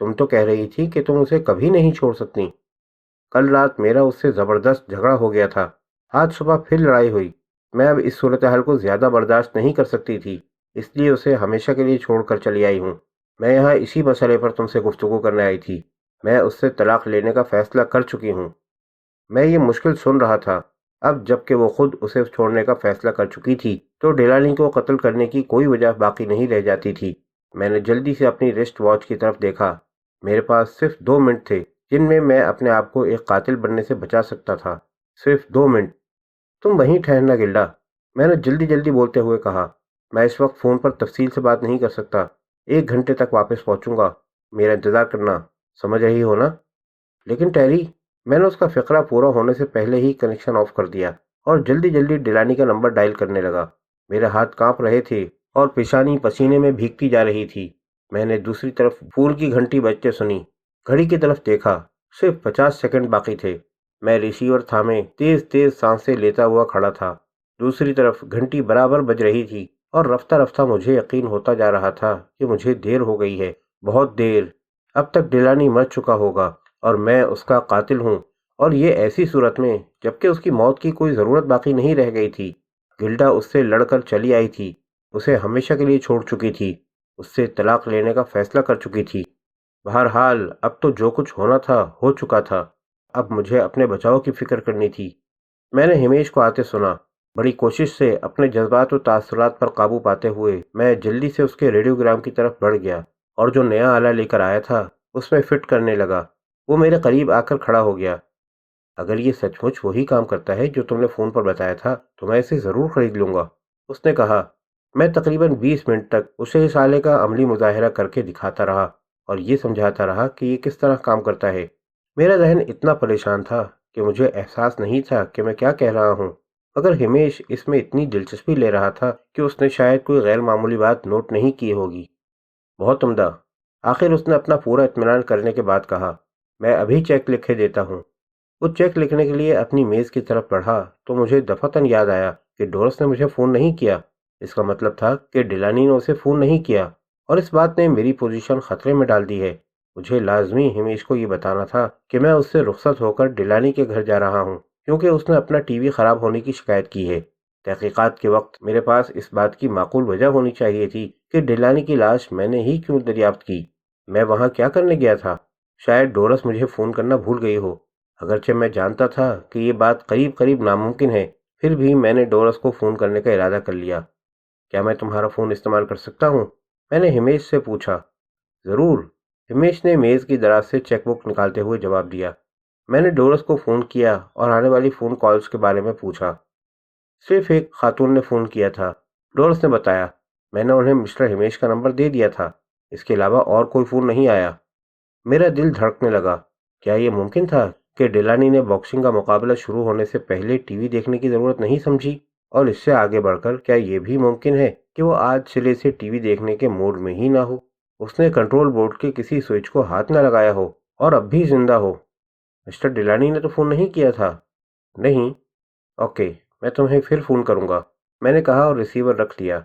تم تو کہہ رہی تھی کہ تم اسے کبھی نہیں چھوڑ سکتی۔ کل رات میرا اس سے زبردست جھگڑا ہو گیا تھا، آج صبح پھر لڑائی ہوئی۔ میں اب اس صورتحال کو زیادہ برداشت نہیں کر سکتی تھی، اس لیے اسے ہمیشہ کے لیے چھوڑ کر چلی آئی ہوں۔ میں یہاں اسی مسئلے پر تم سے گفتگو کرنے آئی تھی۔ میں اس سے طلاق لینے کا فیصلہ کر چکی ہوں۔ میں یہ مشکل سن رہا تھا۔ اب جب کہ وہ خود اسے چھوڑنے کا فیصلہ کر چکی تھی تو ڈیلانی کو قتل کرنے کی کوئی وجہ باقی نہیں رہ جاتی تھی۔ میں نے جلدی سے اپنی رسٹ واچ کی طرف دیکھا۔ میرے پاس صرف 2 منٹ تھے جن میں میں اپنے آپ کو ایک قاتل بننے سے بچا سکتا تھا۔ صرف 2 منٹ۔ تم وہیں ٹھہرنا گلڈا، میں نے جلدی جلدی بولتے ہوئے کہا۔ میں اس وقت فون پر تفصیل سے بات نہیں کر سکتا۔ 1 گھنٹے تک واپس پہنچوں گا، میرا انتظار کرنا، سمجھ رہی ہو نا؟ لیکن ٹیری، میں نے اس کا فقرہ پورا ہونے سے پہلے ہی کنیکشن آف کر دیا اور جلدی جلدی ڈیلانی کا نمبر ڈائل کرنے لگا۔ میرے ہاتھ کانپ رہے تھے اور پیشانی پسینے میں بھیگتی جا رہی تھی۔ میں نے دوسری طرف فون کی گھنٹی بجتے سنی، گھڑی کی طرف دیکھا، صرف 50 سیکنڈ باقی تھے۔ میں ریسیور تھامے تیز تیز سانسیں لیتا ہوا کھڑا تھا۔ دوسری طرف گھنٹی برابر بج رہی تھی اور رفتہ رفتہ مجھے یقین ہوتا جا رہا تھا کہ مجھے دیر ہو گئی ہے، بہت دیر۔ اب تک ڈیلانی مر چکا ہوگا اور میں اس کا قاتل ہوں، اور یہ ایسی صورت میں جبکہ اس کی موت کی کوئی ضرورت باقی نہیں رہ گئی تھی۔ گلڈا اس سے لڑ کر چلی آئی تھی، اسے ہمیشہ کے لیے چھوڑ چکی تھی، اس سے طلاق لینے کا فیصلہ کر چکی تھی۔ بہرحال اب تو جو کچھ ہونا تھا ہو چکا تھا، اب مجھے اپنے بچاؤ کی فکر کرنی تھی۔ میں نے ہمیش کو آتے سنا۔ بڑی کوشش سے اپنے جذبات و تاثرات پر قابو پاتے ہوئے میں جلدی سے اس کے ریڈیوگرام کی طرف بڑھ گیا اور جو نیا آلہ لے کر آیا تھا اس میں فٹ کرنے لگا۔ وہ میرے قریب آ کر کھڑا ہو گیا۔ اگر یہ سچ مچ وہی کام کرتا ہے جو تم نے فون پر بتایا تھا تو میں اسے ضرور خرید لوں گا، اس نے کہا۔ میں تقریباً 20 منٹ تک اسے اس آلے کا عملی مظاہرہ کر کے دکھاتا رہا اور یہ سمجھاتا رہا کہ یہ کس طرح کام کرتا ہے۔ میرا ذہن اتنا پریشان تھا کہ مجھے احساس نہیں تھا کہ میں کیا کہہ رہا ہوں، مگر ہمیش اس میں اتنی دلچسپی لے رہا تھا کہ اس نے شاید کوئی غیر معمولی بات نوٹ نہیں کی ہوگی۔ بہت عمدہ، آخر اس نے اپنا پورا اطمینان کرنے کے بعد کہا۔ میں ابھی چیک لکھے دیتا ہوں۔ وہ چیک لکھنے کے لیے اپنی میز کی طرف بڑھا تو مجھے دفعتاً یاد آیا کہ ڈورس نے مجھے فون نہیں کیا۔ اس کا مطلب تھا کہ ڈیلانی نے اسے فون نہیں کیا، اور اس بات نے میری پوزیشن خطرے میں ڈال دی ہے۔ مجھے لازمی ہمیش کو یہ بتانا تھا کہ میں اس سے رخصت ہو کر ڈیلانی کے گھر جا رہا ہوں، کیونکہ اس نے اپنا ٹی وی خراب ہونے کی شکایت کی ہے۔ تحقیقات کے وقت میرے پاس اس بات کی معقول وجہ ہونی چاہیے تھی کہ ڈیلانی کی لاش میں نے ہی کیوں دریافت کی۔ میں وہاں کیا کرنے گیا تھا؟ شاید ڈورس مجھے فون کرنا بھول گئی ہو۔ اگرچہ میں جانتا تھا کہ یہ بات قریب قریب ناممکن ہے، پھر بھی میں نے ڈورس کو فون کرنے کا ارادہ کر لیا۔ کیا میں تمہارا فون استعمال کر سکتا ہوں؟ میں نے ہمیش سے پوچھا۔ ضرور، ہمیش نے میز کی دراز سے چیک بک نکالتے ہوئے جواب دیا۔ میں نے ڈورس کو فون کیا اور آنے والی فون کالز کے بارے میں پوچھا۔ صرف ایک خاتون نے فون کیا تھا، ڈورس نے بتایا۔ میں نے انہیں مسٹر ہمیش کا نمبر دے دیا تھا، اس کے علاوہ اور کوئی فون نہیں آیا۔ میرا دل دھڑکنے لگا۔ کیا یہ ممکن تھا کہ ڈیلانی نے باکسنگ کا مقابلہ شروع ہونے سے پہلے ٹی وی دیکھنے کی ضرورت نہیں سمجھی؟ اور اس سے آگے بڑھ کر کیا یہ بھی ممکن ہے کہ وہ آج سرے سے ٹی وی دیکھنے کے موڈ میں ہی نہ ہو، اس نے کنٹرول بورڈ کے کسی سوئچ کو ہاتھ نہ لگایا ہو اور اب بھی زندہ ہو؟ مسٹر ڈیلانی نے تو فون نہیں کیا تھا۔ نہیں؟ اوکے، میں تمہیں پھر فون کروں گا، میں نے کہا اور ریسیور رکھ لیا۔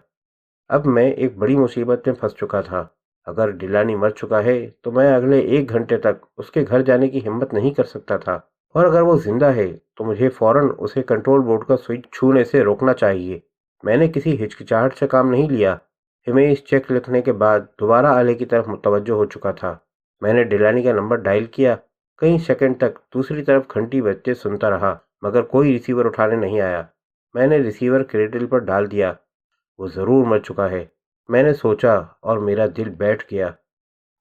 اب میں ایک بڑی مصیبت میں پھنس چکا تھا۔ اگر ڈیلانی مر چکا ہے تو میں اگلے 1 گھنٹے تک اس کے گھر جانے کی ہمت نہیں کر سکتا تھا، اور اگر وہ زندہ ہے تو مجھے فوراً اسے کنٹرول بورڈ کا سوئچ چھونے سے روکنا چاہیے۔ میں نے کسی ہچکچاہٹ سے کام نہیں لیا۔ ہمیش چیک لکھنے کے بعد دوبارہ آلے کی طرف متوجہ ہو چکا تھا۔ میں نے ڈیلانی کا نمبر ڈائل کیا، کئی سیکنڈ تک دوسری طرف گھنٹی بجتے سنتا رہا مگر کوئی ریسیور اٹھانے نہیں آیا۔ میں نے ریسیور کریڈل پر ڈال دیا۔ وہ ضرور مر چکا ہے، میں نے سوچا، اور میرا دل بیٹھ گیا۔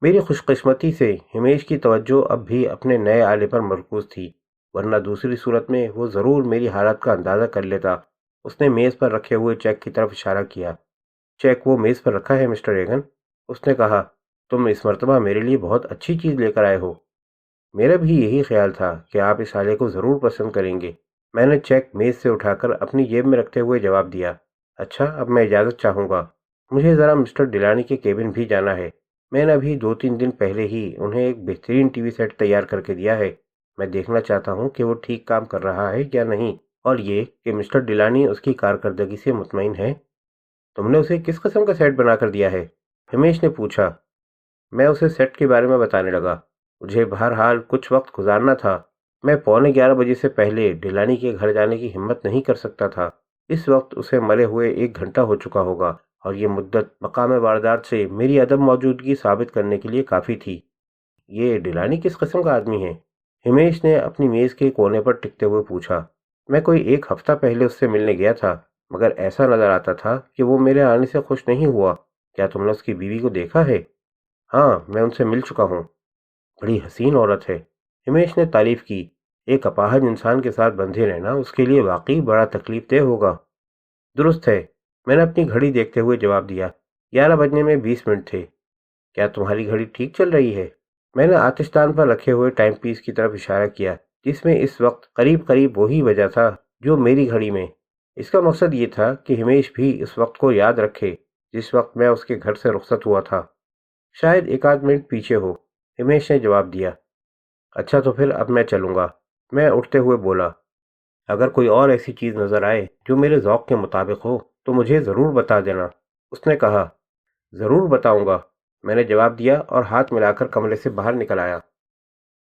میری خوش قسمتی سے ہمیش کی توجہ اب بھی اپنے نئے آلے پر مرکوز تھی، ورنہ دوسری صورت میں وہ ضرور میری حالت کا اندازہ کر لیتا۔ اس نے میز پر رکھے ہوئے چیک کی طرف اشارہ کیا۔ چیک وہ میز پر رکھا ہے مسٹر ایگن، اس نے کہا۔ تم اس مرتبہ میرے لیے بہت اچھی چیز لے کر آئے ہو۔ میرا بھی یہی خیال تھا کہ آپ اس آلے کو ضرور پسند کریں گے۔ میں نے چیک میز سے اٹھا کر اپنی جیب میں رکھتے ہوئے جواب دیا۔ اچھا، اب میں اجازت چاہوں گا، مجھے ذرا مسٹر ڈیلانی کے کیبن بھی جانا ہے۔ میں نے ابھی 2-3 دن پہلے ہی انہیں ایک بہترین ٹی وی سیٹ تیار کر کے دیا ہے۔ میں دیکھنا چاہتا ہوں کہ وہ ٹھیک کام کر رہا ہے یا نہیں، اور یہ کہ مسٹر ڈیلانی اس کی کارکردگی سے مطمئن ہے۔ تم نے اسے کس قسم کا سیٹ بنا کر دیا ہے؟ ہمیش نے پوچھا۔ میں اسے سیٹ کے بارے میں بتانے لگا۔ مجھے بہرحال کچھ وقت گزارنا تھا۔ میں 11:15 سے پہلے ڈیلانی کے گھر جانے کی ہمت نہیں کر سکتا تھا۔ اس وقت اسے مرے ہوئے 1 گھنٹہ ہو چکا ہوگا، اور یہ مدت مقام واردات سے میری عدم موجودگی ثابت کرنے کے لیے کافی تھی۔ یہ ڈیلانی کس قسم کا آدمی ہے؟ ہمیش نے اپنی میز کے کونے پر ٹکتے ہوئے پوچھا۔ میں کوئی 1 ہفتہ پہلے اس سے ملنے گیا تھا، مگر ایسا نظر آتا تھا کہ وہ میرے آنے سے خوش نہیں ہوا۔ کیا تم نے اس کی بیوی کو دیکھا ہے؟ ہاں، میں ان سے مل چکا ہوں۔ بڑی حسین عورت ہے، ہمیش نے تعریف کی۔ ایک اپاہج انسان کے ساتھ بندھے رہنا اس کے لیے واقعی بڑا تکلیف دہ ہوگا۔ درست ہے، میں نے اپنی گھڑی دیکھتے ہوئے جواب دیا۔ 11:20 تھے۔ کیا تمہاری گھڑی ٹھیک چل رہی ہے؟ میں نے آتش دان پر رکھے ہوئے ٹائم پیس کی طرف اشارہ کیا، جس میں اس وقت قریب قریب وہی بجا تھا جو میری گھڑی میں۔ اس کا مقصد یہ تھا کہ ہمیش بھی اس وقت کو یاد رکھے جس وقت میں اس کے گھر سے رخصت ہوا تھا۔ شاید 1 آدھ منٹ پیچھے ہو، ہمیش نے جواب دیا۔ اچھا تو پھر اب میں چلوں گا، میں اٹھتے ہوئے بولا۔ اگر کوئی اور ایسی چیز نظر آئے جو میرے ذوق کے مطابق ہو تو مجھے ضرور بتا دینا، اس نے کہا۔ ضرور بتاؤں گا، میں نے جواب دیا اور ہاتھ ملا کر کمرے سے باہر نکل آیا۔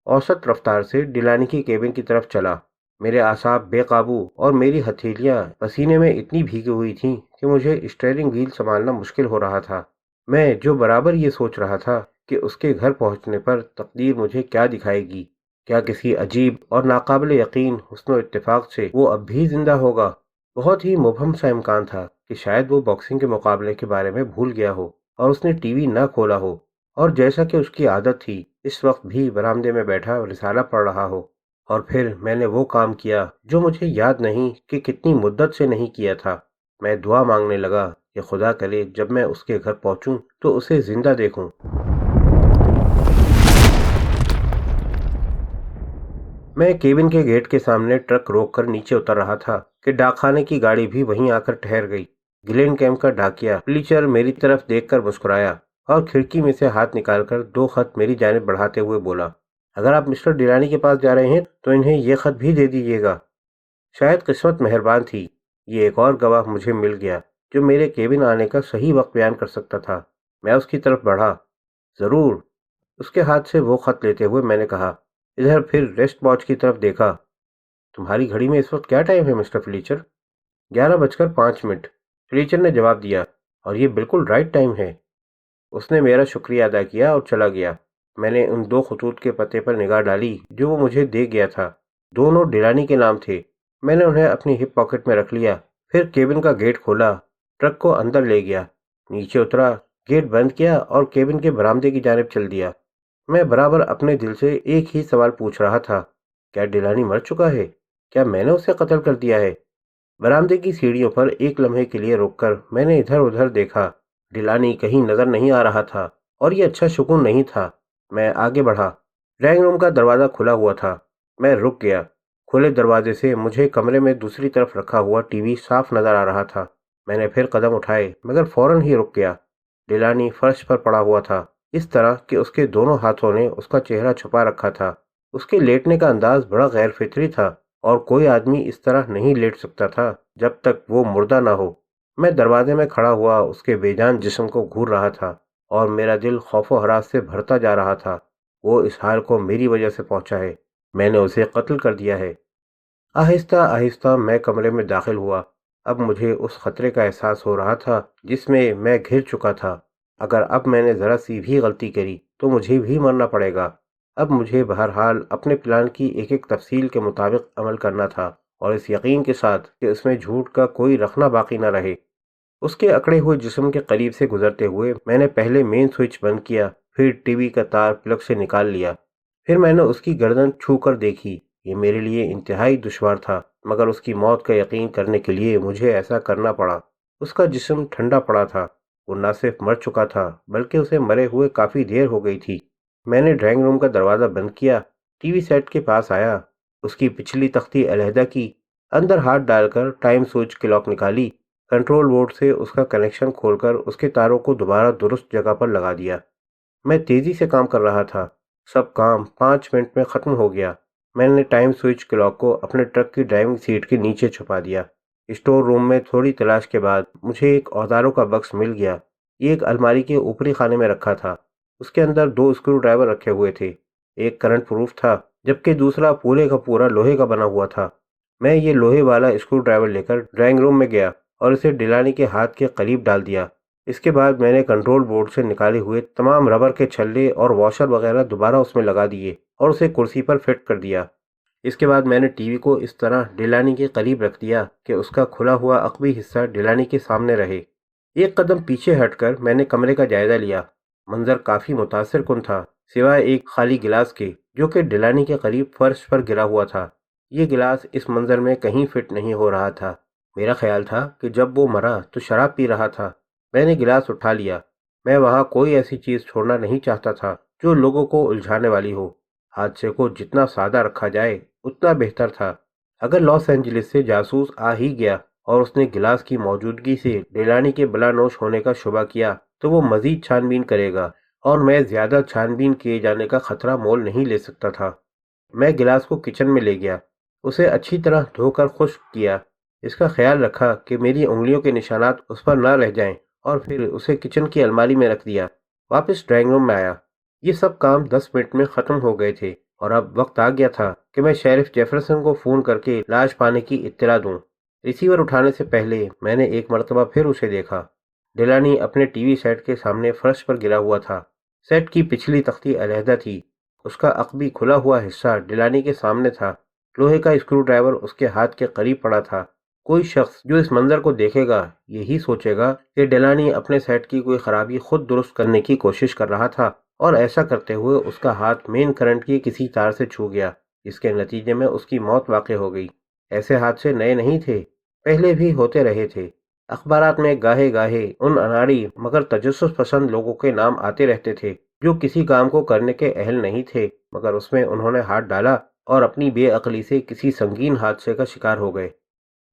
اوسط رفتار سے ڈیلانی کی کیبن کی طرف چلا۔ میرے اعصاب بے قابو اور میری ہتھیلیاں پسینے میں اتنی بھیگی ہوئی تھیں کہ مجھے اسٹیئرنگ وہیل سنبھالنا مشکل ہو رہا تھا۔ میں جو برابر یہ سوچ رہا تھا کہ اس کے گھر پہنچنے پر تقدیر مجھے کیا دکھائے گی۔ کیا کسی عجیب اور ناقابل یقین حسن و اتفاق سے وہ اب بھی زندہ ہوگا؟ بہت ہی مبہم سا امکان تھا کہ شاید وہ باکسنگ کے مقابلے کے بارے میں بھول گیا ہو اور اس نے ٹی وی نہ کھولا ہو، اور جیسا کہ اس کی عادت تھی اس وقت بھی برآمدے میں بیٹھا رسالہ پڑھ رہا ہو۔ اور پھر میں نے وہ کام کیا جو مجھے یاد نہیں کہ کتنی مدت سے نہیں کیا تھا۔ میں دعا مانگنے لگا کہ خدا کرے جب میں اس کے گھر پہنچوں تو اسے زندہ دیکھوں۔ میں کیبن کے گیٹ کے سامنے ٹرک روک کر نیچے اتر رہا تھا کہ ڈاک خانے کی گاڑی بھی وہیں آ کر ٹھہر گئی۔ گلین کیمپ کا ڈاکیا فلیچر میری طرف دیکھ کر مسکرایا اور کھڑکی میں سے ہاتھ نکال کر 2 خط میری جانب بڑھاتے ہوئے بولا، اگر آپ مسٹر ڈیلانی کے پاس جا رہے ہیں تو انہیں یہ خط بھی دے دیجیے گا۔ شاید قسمت مہربان تھی، یہ ایک اور گواہ مجھے مل گیا جو میرے کیبن آنے کا صحیح وقت بیان کر سکتا تھا۔ میں اس کی طرف بڑھا۔ ضرور۔ اس کے ہاتھ سے وہ خط لیتے ہوئے میں نے کہا، ادھر پھر ریسٹ واچ کی طرف دیکھا۔ تمہاری گھڑی میں اس وقت کیا ٹائم ہے مسٹر فلیچر؟ 11:05۔ فلیچر نے جواب دیا، اور یہ بالکل رائٹ ٹائم ہے۔ اس نے میرا شکریہ ادا کیا اور چلا گیا۔ میں نے ان 2 خطوط کے پتے پر نگاہ ڈالی جو وہ مجھے دے گیا تھا۔ دونوں ڈیلانی کے نام تھے۔ میں نے انہیں اپنی ہپ پاکٹ میں رکھ لیا، پھر کیبن کا گیٹ کھولا، ٹرک کو اندر لے گیا، نیچے اترا، گیٹ بند کیا اور کیبن کے برآمدے کی جانب چل دیا۔ میں برابر اپنے دل سے ایک ہی سوال پوچھ رہا تھا، کیا ڈیلانی مر چکا ہے؟ کیا میں نے اسے قتل کر دیا ہے؟ برآمدے کی سیڑھیوں پر ایک لمحے کے لیے رک کر میں نے ادھر ادھر دیکھا۔ ڈیلانی کہیں نظر نہیں آ رہا تھا اور یہ اچھا شگون نہیں تھا۔ میں آگے بڑھا۔ ڈرائنگ روم کا دروازہ کھلا ہوا تھا۔ میں رک گیا۔ کھلے دروازے سے مجھے کمرے میں دوسری طرف رکھا ہوا ٹی وی صاف نظر آ رہا تھا۔ میں نے پھر قدم اٹھائے مگر فوراً ہی رک گیا۔ ڈیلانی فرش پر پڑا ہوا تھا، اس طرح کہ اس کے دونوں ہاتھوں نے اس کا چہرہ چھپا رکھا تھا۔ اس کے لیٹنے کا انداز بڑا غیر فطری تھا، اور کوئی آدمی اس طرح نہیں لیٹ سکتا تھا جب تک وہ مردہ نہ ہو۔ میں دروازے میں کھڑا ہوا اس کے بے جان جسم کو گھور رہا تھا، اور میرا دل خوف و ہراس سے بھرتا جا رہا تھا۔ وہ اس حال کو میری وجہ سے پہنچا ہے، میں نے اسے قتل کر دیا ہے۔ آہستہ آہستہ میں کمرے میں داخل ہوا۔ اب مجھے اس خطرے کا احساس ہو رہا تھا جس میں میں گھر چکا تھا۔ اگر اب میں نے ذرا سی بھی غلطی کری تو مجھے بھی مرنا پڑے گا۔ اب مجھے بہرحال اپنے پلان کی ایک ایک تفصیل کے مطابق عمل کرنا تھا، اور اس یقین کے ساتھ کہ اس میں جھوٹ کا کوئی رخنہ باقی نہ رہے۔ اس کے اکڑے ہوئے جسم کے قریب سے گزرتے ہوئے میں نے پہلے مین سوئچ بند کیا، پھر ٹی وی کا تار پلگ سے نکال لیا۔ پھر میں نے اس کی گردن چھو کر دیکھی۔ یہ میرے لیے انتہائی دشوار تھا، مگر اس کی موت کا یقین کرنے کے لیے مجھے ایسا کرنا پڑا۔ اس کا جسم ٹھنڈا پڑا تھا، وہ نہ صرف مر چکا تھا بلکہ اسے مرے ہوئے کافی دیر ہو گئی تھی۔ میں نے ڈرائنگ روم کا دروازہ بند کیا، ٹی وی سیٹ کے پاس آیا، اس کی پچھلی تختی علیحدہ کی، اندر ہاتھ ڈال کر ٹائم سوئچ کلاک نکالی، کنٹرول بورڈ سے اس کا کنیکشن کھول کر اس کے تاروں کو دوبارہ درست جگہ پر لگا دیا۔ میں تیزی سے کام کر رہا تھا، سب کام 5 منٹ میں ختم ہو گیا۔ میں نے ٹائم سوئچ کلاک کو اپنے ٹرک کی ڈرائیونگ سیٹ کے نیچے چھپا دیا۔ اسٹور روم میں تھوڑی تلاش کے بعد مجھے ایک اوزاروں کا باکس مل گیا۔ یہ ایک الماری کے اوپری خانے میں رکھا تھا۔ اس کے اندر 2 اسکرو ڈرائیور رکھے ہوئے تھے، ایک کرنٹ پروف تھا جبکہ دوسرا پورے کا پورا لوہے کا بنا ہوا تھا۔ میں یہ لوہے والا اسکرو ڈرائیور لے کر ڈرائنگ روم میں گیا اور اسے ڈیلانی کے ہاتھ کے قریب ڈال دیا۔ اس کے بعد میں نے کنٹرول بورڈ سے نکالے ہوئے تمام ربر کے چھلے اور واشر وغیرہ دوبارہ اس میں لگا دیے اور اسے کرسی پر فٹ کر دیا۔ اس کے بعد میں نے ٹی وی کو اس طرح ڈیلانی کے قریب رکھ دیا کہ اس کا کھلا ہوا عقبی حصہ ڈیلانی کے سامنے رہے۔ ایک قدم پیچھے ہٹ کر میں نے کمرے کا جائزہ لیا۔ منظر کافی متاثر کن تھا، سوائے ایک خالی گلاس کے جو کہ ڈیلانی کے قریب فرش پر گرا ہوا تھا۔ یہ گلاس اس منظر میں کہیں فٹ نہیں ہو رہا تھا۔ میرا خیال تھا کہ جب وہ مرا تو شراب پی رہا تھا۔ میں نے گلاس اٹھا لیا۔ میں وہاں کوئی ایسی چیز چھوڑنا نہیں چاہتا تھا جو لوگوں کو الجھانے والی ہو۔ حادثے کو جتنا سادہ رکھا جائے اتنا بہتر تھا۔ اگر لاس اینجلس سے جاسوس آ ہی گیا اور اس نے گلاس کی موجودگی سے ڈیلانی کے بلا نوش ہونے کا شبہ کیا تو وہ مزید چھان بین کرے گا اور میں زیادہ چھان بین کیے جانے کا خطرہ مول نہیں لے سکتا تھا۔ میں گلاس کو کچن میں لے گیا، اسے اچھی طرح دھو کر خشک کیا، اس کا خیال رکھا کہ میری انگلیوں کے نشانات اس پر نہ رہ جائیں، اور پھر اسے کچن کی الماری میں رکھ دیا۔ واپس ڈرائنگ روم میں آیا۔ یہ سب کام 10 منٹ میں ختم ہو گئے تھے اور اب وقت آ گیا تھا کہ میں شیرف جیفرسن کو فون کر کے لاش پانے کی اطلاع دوں۔ ریسیور اٹھانے سے پہلے میں نے ایک مرتبہ پھر اسے دیکھا۔ ڈیلانی اپنے ٹی وی سیٹ کے سامنے فرش پر گرا ہوا تھا۔ سیٹ کی پچھلی تختی علیحدہ تھی، اس کا عقبی کھلا ہوا حصہ ڈیلانی کے سامنے تھا۔ لوہے کا اسکرو ڈرائیور اس کے ہاتھ کے قریب پڑا تھا۔ کوئی شخص جو اس منظر کو دیکھے گا یہی سوچے گا کہ ڈیلانی اپنے سیٹ کی کوئی خرابی خود درست کرنے کی کوشش کر رہا تھا، اور ایسا کرتے ہوئے اس کا ہاتھ مین کرنٹ کی کسی تار سے چھو گیا جس کے نتیجے میں اس کی موت واقع ہو گئی۔ ایسے حادثے نئے نہیں تھے، پہلے بھی ہوتے رہے تھے۔ اخبارات میں گاہے گاہے ان اناڑی مگر تجسس پسند لوگوں کے نام آتے رہتے تھے جو کسی کام کو کرنے کے اہل نہیں تھے، مگر اس میں انہوں نے ہاتھ ڈالا اور اپنی بے عقلی سے کسی سنگین حادثے کا شکار ہو گئے۔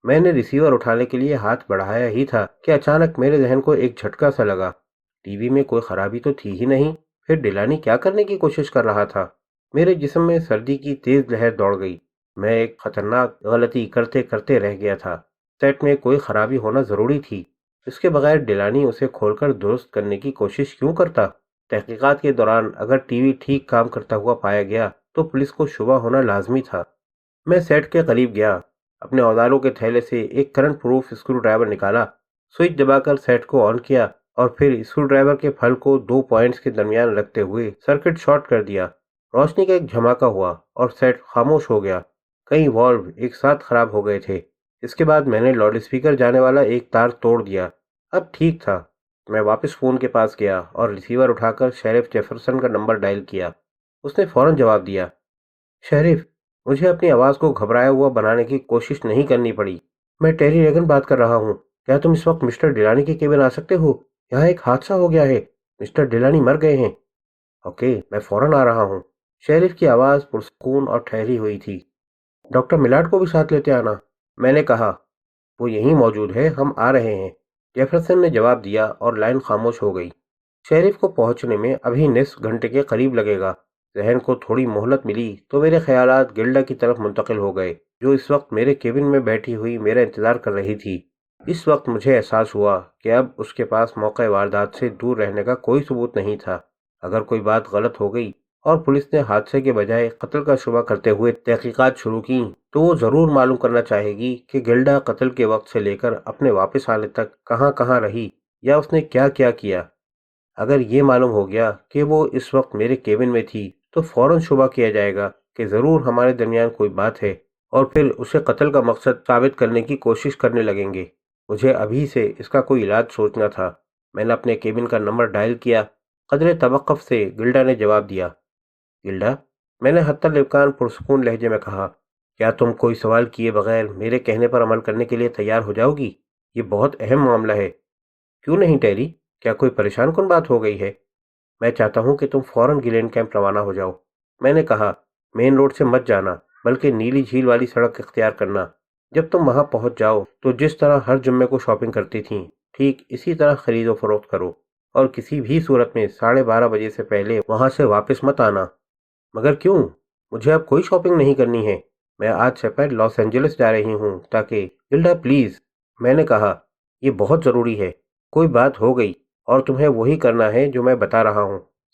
میں نے ریسیور اٹھانے کے لیے ہاتھ بڑھایا ہی تھا کہ اچانک میرے ذہن کو ایک جھٹکا سا لگا۔ ٹی وی میں کوئی خرابی تو تھی ہی نہیں، پھر ڈیلانی کیا کرنے کی کوشش کر رہا تھا؟ میرے جسم میں سردی کی تیز لہر دوڑ گئی۔ میں ایک خطرناک غلطی کرتے کرتے رہ گیا تھا۔ سیٹ میں کوئی خرابی ہونا ضروری تھی، اس کے بغیر ڈیلانی اسے کھول کر درست کرنے کی کوشش کیوں کرتا؟ تحقیقات کے دوران اگر ٹی وی ٹھیک کام کرتا ہوا پایا گیا تو پولیس کو شبہ ہونا لازمی تھا۔ میں سیٹ کے قریب گیا، اپنے اوزاروں کے تھیلے سے ایک کرنٹ پروف اسکرو ڈرائیور نکالا، سوئچ دبا کر سیٹ کو آن کیا اور پھر اسکرو ڈرائیور کے پھل کو 2 پوائنٹس کے درمیان رکھتے ہوئے سرکٹ شارٹ کر دیا۔ روشنی کا ایک جھماکا ہوا اور سیٹ خاموش ہو گیا۔ کئی والو ایک ساتھ خراب ہو گئے تھے۔ اس کے بعد میں نے لاؤڈ اسپیکر جانے والا ایک تار توڑ دیا۔ اب ٹھیک تھا۔ میں واپس فون کے پاس گیا اور ریسیور اٹھا کر شیرف جیفرسن کا نمبر ڈائل کیا۔ اس نے فوراً جواب دیا۔ شیرف، مجھے اپنی آواز کو گھبرایا ہوا بنانے کی کوشش نہیں کرنی پڑی۔ میں ٹیری ریگن بات کر رہا ہوں۔ کیا تم اس وقت مسٹر ڈیلانی کے کیبن آ سکتے ہو؟ یہاں ایک حادثہ ہو گیا ہے، مسٹر ڈیلانی مر گئے ہیں۔ اوکے، میں فوراً آ رہا ہوں۔ شیرف کی آواز پرسکون اور ٹھہری ہوئی تھی۔ ڈاکٹر ملاڈ کو بھی ساتھ لیتے آنا، میں نے کہا۔ وہ یہیں موجود ہے، ہم آ رہے ہیں، جیفرسن نے جواب دیا اور لائن خاموش ہو گئی۔ شیرف کو پہنچنے میں ابھی نصف گھنٹے کے قریب لگے گا۔ ذہن کو تھوڑی مہلت ملی تو میرے خیالات گلڈا کی طرف منتقل ہو گئے جو اس وقت میرے کیبن میں بیٹھی ہوئی میرا انتظار کر رہی تھی۔ اس وقت مجھے احساس ہوا کہ اب اس کے پاس موقع واردات سے دور رہنے کا کوئی ثبوت نہیں تھا۔ اگر کوئی بات غلط ہو گئی اور پولیس نے حادثے کے بجائے قتل کا شبہ کرتے ہوئے تحقیقات شروع کی تو وہ ضرور معلوم کرنا چاہے گی کہ گلڈا قتل کے وقت سے لے کر اپنے واپس آنے تک کہاں کہاں رہی یا اس نے کیا کیا کیا۔ اگر یہ معلوم ہو گیا کہ وہ اس وقت میرے کیبن میں تھی تو فوراً شبہ کیا جائے گا کہ ضرور ہمارے درمیان کوئی بات ہے، اور پھر اسے قتل کا مقصد ثابت کرنے کی کوشش کرنے لگیں گے۔ مجھے ابھی سے اس کا کوئی علاج سوچنا تھا۔ میں نے اپنے کیبن کا نمبر ڈائل کیا۔ قدرے توقف سے گلڈا نے جواب دیا۔ گلڈا، میں نے حتی الامکان پرسکون لہجے میں کہا، کیا تم کوئی سوال کیے بغیر میرے کہنے پر عمل کرنے کے لیے تیار ہو جاؤ گی؟ یہ بہت اہم معاملہ ہے۔ کیوں نہیں ٹیری، کیا کوئی پریشان کن بات ہو گئی ہے؟ میں چاہتا ہوں کہ تم فوراً گلین کیمپ روانہ ہو جاؤ، میں نے کہا۔ مین روڈ سے مت جانا بلکہ نیلی جھیل والی سڑک اختیار کرنا۔ جب تم وہاں پہنچ جاؤ تو جس طرح ہر جمعے کو شاپنگ کرتی تھیں ٹھیک اسی طرح خرید و فروخت کرو، اور کسی بھی صورت میں 12:30 بجے سے پہلے وہاں سے واپس مت آنا۔ مگر کیوں؟ مجھے اب کوئی شاپنگ نہیں کرنی ہے، میں آج سے پہلے لاس اینجلس جا رہی ہوں تاکہ… گلڈا پلیز، میں نے کہا، یہ بہت ضروری ہے۔ کوئی بات ہو گئی اور تمہیں وہی کرنا ہے جو میں بتا رہا ہوں۔